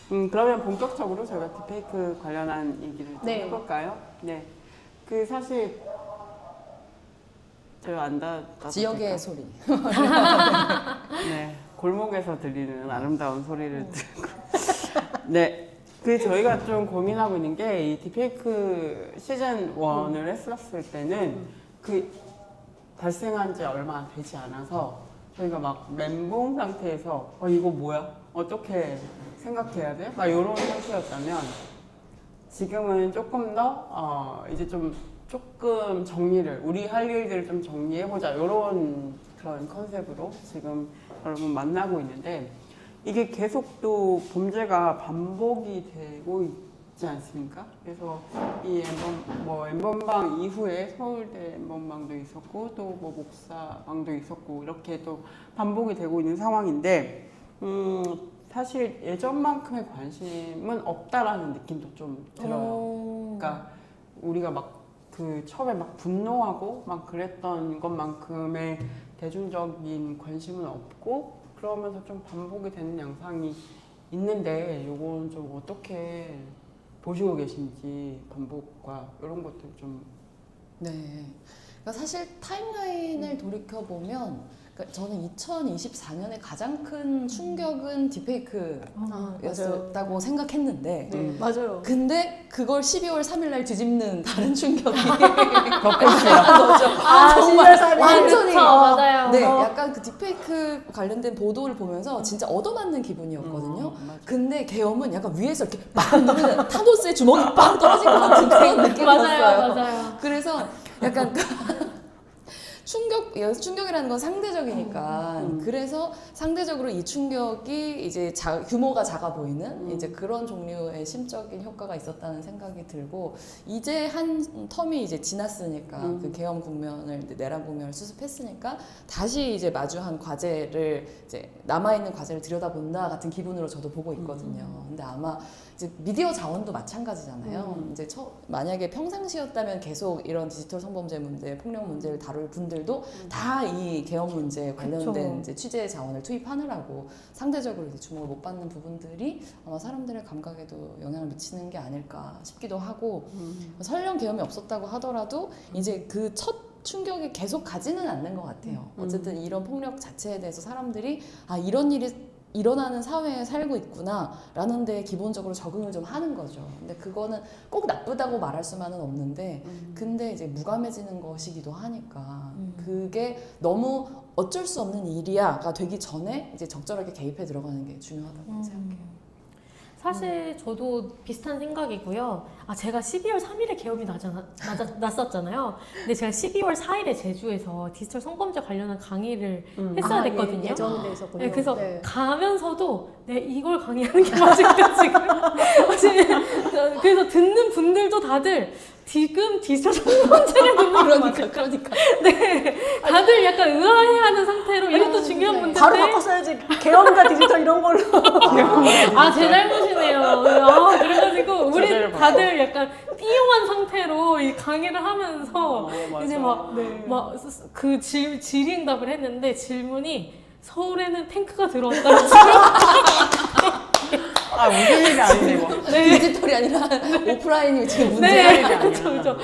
그러면 본격적으로 저희가 딥페이크 관련한 얘기를 좀 네. 해볼까요? 네. 그 사실 제가 안 닿아도 지역의 될까요? 소리. 네. 골목에서 들리는 아름다운 소리를 듣고. 네. 그 저희가 좀 고민하고 있는 게 이 딥페이크 시즌 1을 했었을 때는 그 발생한 지 얼마 되지 않아서 저희가 막 멘붕 상태에서 이거 뭐야? 어떻게 생각해야 돼? 막 이런 상태였다면 지금은 조금 더 이제 좀 조금 정리를 우리 할 일들을 좀 정리해보자 이런 그런 컨셉으로 지금 여러분 만나고 있는데 이게 계속 또 범죄가 반복이 되고 있지 않습니까? 그래서 이 엠번방 이후에 서울대 엠번방도 있었고 또 뭐 목사방도 있었고 이렇게 또 반복이 되고 있는 상황인데 사실 예전만큼의 관심은 없다라는 느낌도 좀 들어요. 그러니까 우리가 막 그 처음에 막 분노하고 막 그랬던 것만큼의 대중적인 관심은 없고 그러면서 좀 반복이 되는 양상이 있는데 요건 좀 어떻게 보시고 계신지 반복과 이런 것들 좀. 네. 그러니까 사실 타임라인을 돌이켜 보면 저는 2024년에 가장 큰 충격은 딥페이크였다고 생각했는데 네, 맞아요. 근데 그걸 12월 3일 날 뒤집는 다른 충격이 정말 완전히 맞아요. 네, 약간 그 딥페이크 관련된 보도를 보면서 진짜 얻어맞는 기분이었거든요. 근데 계엄은 약간 위에서 이렇게 막 누르는 타노스의 주먹이 빵 떨어진 것 같은 그런 느낌이었어요. 맞아요. 그래서 약간 충격이라는 건 상대적이니까 그래서 상대적으로 이 충격이 이제 규모가 작아 보이는 이제 그런 종류의 심적인 효과가 있었다는 생각이 들고 이제 한 텀이 이제 지났으니까 그 계엄 국면을 내란 국면을 수습했으니까 다시 이제 마주한 과제를 이제 남아 있는 과제를 들여다본다 같은 기분으로 저도 보고 있거든요. 근데 아마 이제 미디어 자원도 마찬가지잖아요. 이제 만약에 평상시였다면 계속 이런 디지털 성범죄 문제, 폭력 문제를 다룰 분들도 다 이 계엄 문제에 관련된 이제 취재 자원을 투입하느라고 상대적으로 이제 주목을 못 받는 부분들이 아마 사람들의 감각에도 영향을 미치는 게 아닐까 싶기도 하고 설령 계엄이 없었다고 하더라도 이제 그 첫 충격이 계속 가지는 않는 것 같아요. 어쨌든 이런 폭력 자체에 대해서 사람들이 이런 일이 일어나는 사회에 살고 있구나 라는 데 기본적으로 적응을 좀 하는 거죠. 근데 그거는 꼭 나쁘다고 말할 수만은 없는데 근데 이제 무감해지는 것이기도 하니까 그게 너무 어쩔 수 없는 일이야가 되기 전에 이제 적절하게 개입해 들어가는 게 중요하다고 생각해요. 사실 저도 비슷한 생각이고요. 제가 12월 3일에 계엄이 났었잖아요. 근데 제가 12월 4일에 제주에서 디지털 성범죄 관련한 강의를 했어야 됐거든요. 예, 예정돼 있었군요. 네, 그래서 네. 가면서도 이걸 강의하는 게 맞을까 지금. 그래서 듣는 분들도 다들 지금 디지털 성범죄를 듣는 그러니까. 네, 다들 약간 의아해하는 상태로 이것도 중요한 문제인데 바로 바꿨어야지. 계엄과 디지털 이런 걸로. 제 잘못이네요. 그래가지고 우리 다들 약간 띠용한 상태로 이 강의를 하면서 이제 막 그 질의응답을 했는데 질문이 서울에는 탱크가 들어왔다는 무슨 일이 아니네 이거. 디지털이 아니라 오프라인이 지금 문제야. 그렇죠.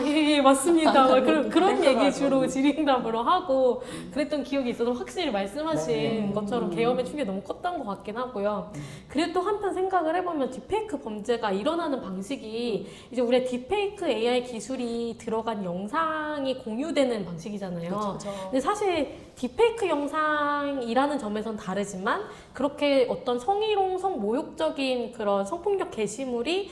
예, 맞습니다. 그런 얘기 주로 질의응답으로 하고 그랬던 기억이 있어서 확실히 말씀하신 것처럼 계엄의 충격이 너무 컸던 것 같긴 하고요. 그리고 또 한편 생각을 해보면 딥페이크 범죄가 일어나는 방식이 이제 우리의 딥페이크 AI 기술이 들어간 영상이 공유되는 방식이잖아요. 그렇죠. 근데 사실 딥페이크 영상이라는 점에선 다르지만 그렇게 어떤 성희롱, 성모욕적인 그런 성폭력 게시물이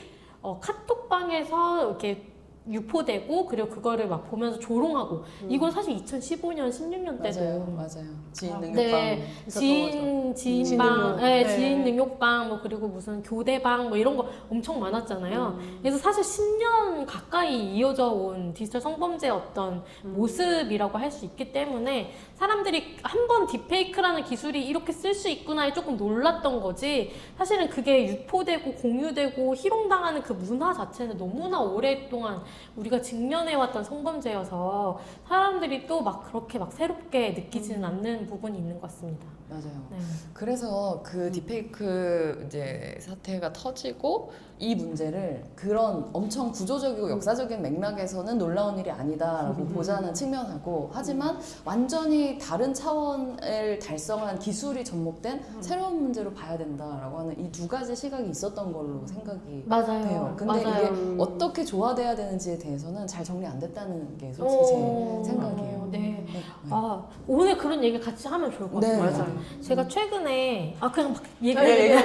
카톡방에서 이렇게 유포되고 그리고 그거를 막 보면서 조롱하고 이건 사실 2015년, 16년 때도 맞아요. 지인 능력방 네, 지인방, 지인 능욕방, 뭐 그리고 무슨 교대방, 뭐 이런 거 엄청 많았잖아요. 그래서 사실 10년 가까이 이어져 온 디지털 성범죄의 어떤 모습이라고 할 수 있기 때문에 사람들이 한 번 딥페이크라는 기술이 이렇게 쓸 수 있구나에 조금 놀랐던 거지. 사실은 그게 유포되고 공유되고 희롱당하는 그 문화 자체는 너무나 오랫동안 우리가 직면해왔던 성범죄여서 사람들이 또 막 그렇게 막 새롭게 느끼지는 않는 부분이 있는 것 같습니다. 맞아요. 네. 그래서 그 딥페이크 이제 사태가 터지고 이 문제를 그런 엄청 구조적이고 역사적인 맥락에서는 놀라운 일이 아니다라고 보자는 측면하고, 하지만 완전히 다른 차원을 달성한 기술이 접목된 새로운 문제로 봐야 된다라고 하는 이 두 가지 시각이 있었던 걸로 생각이 맞아요. 돼요. 근데 맞아요. 이게 어떻게 조화돼야 되는지에 대해서는 잘 정리 안 됐다는 게 솔직히 제 생각이에요. 네. 네. 아, 오늘 그런 얘기 같이 하면 좋을 것 네, 같아요. 맞아요. 제가 최근에 그냥 막 네, 얘기해요.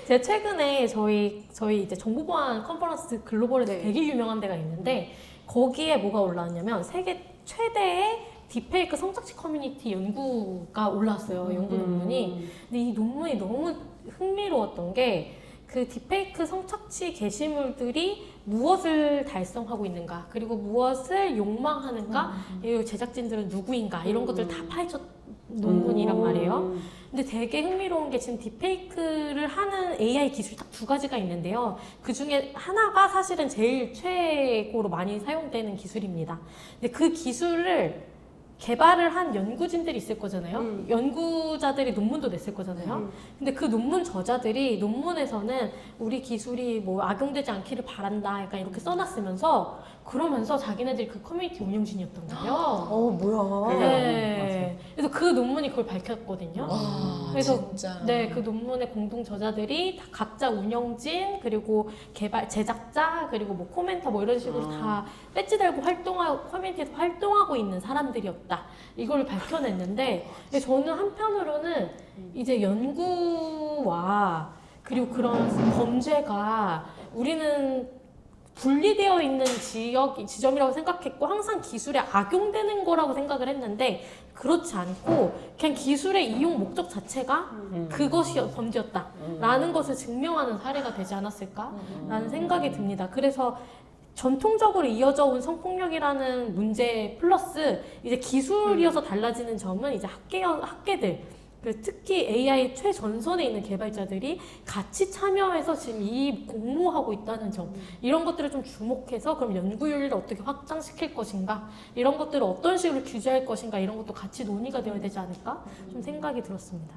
제가 최근에 저희 이제 정보보안 컨퍼런스 글로벌에서 네. 되게 유명한 데가 있는데 거기에 뭐가 올라왔냐면 세계 최대의 딥페이크 성착취 커뮤니티 연구가 올라왔어요. 연구 논문이. 근데 이 논문이 너무 흥미로웠던 게 그 딥페이크 성착취 게시물들이 무엇을 달성하고 있는가, 그리고 무엇을 욕망하는가, 그리고 제작진들은 누구인가, 이런 것들 다 파헤쳤 논문이란 말이에요. 근데 되게 흥미로운 게 지금 딥페이크를 하는 AI 기술이 딱 두 가지가 있는데요. 그 중에 하나가 사실은 제일 최고로 많이 사용되는 기술입니다. 근데 그 기술을 개발을 한 연구진들이 있을 거잖아요. 연구자들이 논문도 냈을 거잖아요. 근데 그 논문 저자들이 논문에서는 우리 기술이 뭐 악용되지 않기를 바란다, 약간 이렇게 써놨으면서 그러면서 자기네들이 그 커뮤니티 운영진이었던 거예요. 뭐야. 네. 그래서 그 논문이 그걸 밝혔거든요. 와, 그래서 진짜. 네, 그 논문의 공동 저자들이 다 각자 운영진, 그리고 개발 제작자, 그리고 뭐 코멘터 뭐 이런 식으로 다 배지 달고 활동하고 커뮤니티에서 활동하고 있는 사람들이었다. 이걸 밝혀냈는데, 근데 저는 한편으로는 이제 연구와 그리고 그런 범죄가 우리는 분리되어 있는 지점이라고 생각했고 항상 기술에 악용되는 거라고 생각을 했는데 그렇지 않고 그냥 기술의 이용 목적 자체가 그것이 범죄였다라는 것을 증명하는 사례가 되지 않았을까라는 생각이 듭니다. 그래서 전통적으로 이어져 온 성폭력이라는 문제 플러스 이제 기술이어서 달라지는 점은 이제 학계들, 특히 AI 최전선에 있는 개발자들이 같이 참여해서 지금 이 공모하고 있다는 점, 이런 것들을 좀 주목해서 그럼 연구율을 어떻게 확장시킬 것인가, 이런 것들을 어떤 식으로 규제할 것인가, 이런 것도 같이 논의가 되어야 되지 않을까 좀 생각이 들었습니다.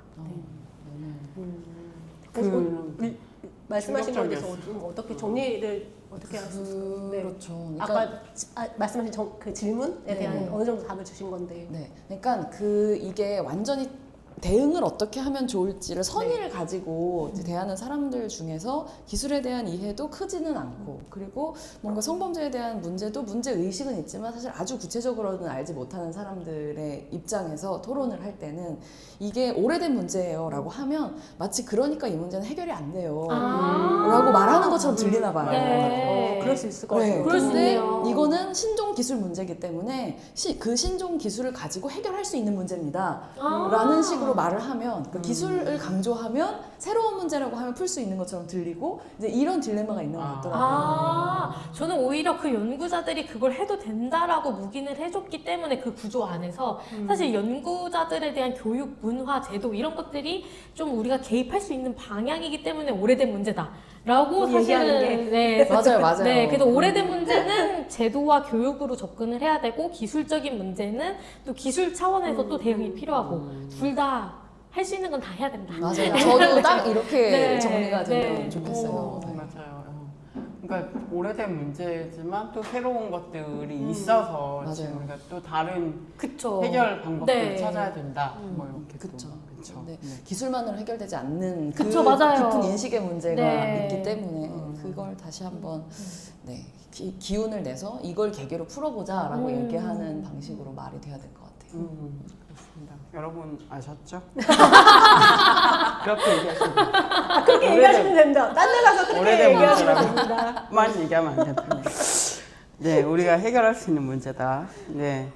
말씀하신 거에 대해서 충격적이었어요. 좀 어떻게 정리를 어떻게 하셨어요? 네. 그렇죠. 아까 말씀하신 그 질문에 대한 네. 어느 정도 답을 주신 건데. 네, 그러니까 이게 완전히 대응을 어떻게 하면 좋을지를 선의를 가지고 이제 대하는 사람들 중에서 기술에 대한 이해도 크지는 않고, 그리고 뭔가 성범죄에 대한 문제도 문제 의식은 있지만 사실 아주 구체적으로는 알지 못하는 사람들의 입장에서 토론을 할 때는 이게 오래된 문제예요라고 하면 마치 그러니까 이 문제는 해결이 안 돼요 라고 말하는 것처럼 들리나 봐요. 네. 그럴 수 있을 것 네, 같아요. 그럴 수 근데 있네요. 이거는 신종 기술 문제이기 때문에 그 신종 기술을 가지고 해결할 수 있는 문제입니다. 라는 식으로 말을 하면 그 기술을 강조하면 새로운 문제라고 하면 풀 수 있는 것처럼 들리고 이제 이런 딜레마가 있는 것 같더라고요. 저는 오히려 그 연구자들이 그걸 해도 된다라고 묵인을 해줬기 때문에 그 구조 안에서 사실 연구자들에 대한 교육, 문화, 제도 이런 것들이 좀 우리가 개입할 수 있는 방향이기 때문에 오래된 문제다라고 얘기하는 사실은 네, 맞아요. 네, 그래서 오래된 문제는 제도와 교육으로 접근을 해야 되고 기술적인 문제는 또 기술 차원에서 또 대응이 필요하고 둘 다 할 수 있는 건 다 해야 된다. 맞아요. 저도 딱 이렇게 네, 정리가 되면 네. 좋겠어요. 네. 맞아요. 그러니까 오래된 문제지만 또 새로운 것들이 있어서 맞아요. 지금 우리가 또 다른 그쵸. 해결 방법을 네. 찾아야 된다. 뭐 이렇게 그쵸. 그렇죠. 네. 기술만으로 해결되지 않는 그 그쵸, 맞아요. 깊은 인식의 문제가 네. 있기 때문에 그걸 다시 한번 네, 기운을 내서 이걸 계기로 풀어보자라고 얘기하는 방식으로 말이 돼야 될 것 같아요. 그렇습니다. 여러분 아셨죠? 그렇게 얘기하시면 그렇게 얘기하시면 됩니다. 딴 데 가서 그렇게 오래된 얘기하시면 문제라고. 됩니다. 만 얘기하면 안 됩니다. 네, 우리가 해결할 수 있는 문제다. 네,